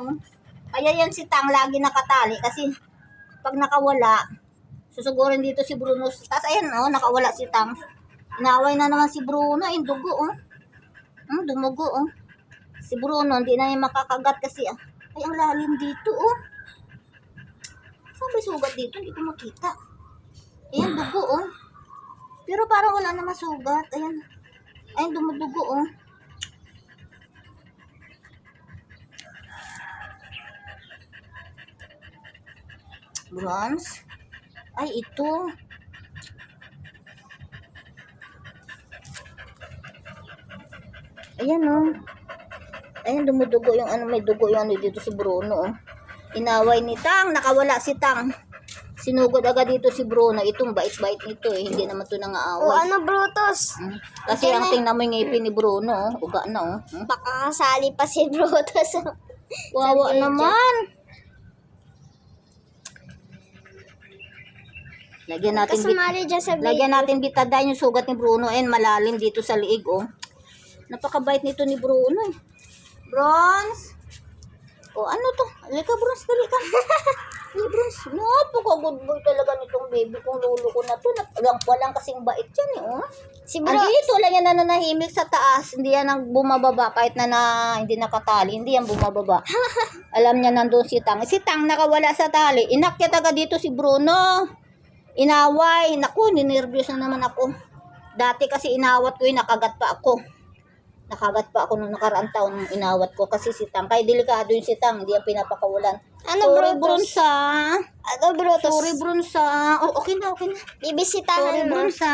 oh. Kaya yan si Tang lagi nakatali kasi pag nakawala, susugurin dito si Bruno. Tapos ayan, oh, nakawala si Tang. Inaway na naman si Bruno, yung dugo, oh. Dumugo, oh. Si Bruno, hindi na yung makakagat kasi, ah. Ay, ang lalim dito, oh. Saan may sugat dito? Hindi ko makita. Ayan, dugo, oh. Pero parang wala naman sugat. Ayan. Ayan, dumudugo, oh. Bronze. Ay, ito. Ayan, oh. Ayan, dumudugo yung ano, may dugo yung ano dito si Bruno, oh. Inaway ni Tang, nakawala si Tang. Sinugod agad dito si Bruno. Itong bait-bait nito, eh. Hindi naman ito nangaaway. O ano, Brutus? Kasi ang tingnan mo yung ngipin ni Bruno, oh. Uga na, oh. Baka kasali pa si Brutus. Wawa naman. Lagyan natin Kasumali dyan sa lagyan natin bitadine yung sugat ni Bruno. Ayan, malalim dito sa liig, oh. Napakabait nito ni Bruno, eh. Bronze. Oh, ano to? Halika, Bronze, dali ka. Hey, Bronze. Napaka-good boy talaga nitong baby kong lolo ko na to. Walang kasing bait yan, eh, oh. Si Brutus. Andito lang yan na nanahimik sa taas. Hindi yan ang bumababa. Kahit na hindi nakatali. Hindi yan bumababa. Alam niya nandun si Tang. Si Tang nakawala sa tali. Inakyat agad dito si Bruno. Inaway. Naku, ninervyos na naman ako. Dati kasi inawat ko nakagat pa ako. Nakagat pa ako nung nakaraang taon nung inawat ko. Kasi si Tang, kaya delikado yung si Tang. Hindi yan pinapakawalan. Ano, Sorry, Brutus? Brunsa. Ano, Brutus? Sorry, Brunsa. Oh, okay na, okay na. Bibisitahan Sorry, mo. Brunsa.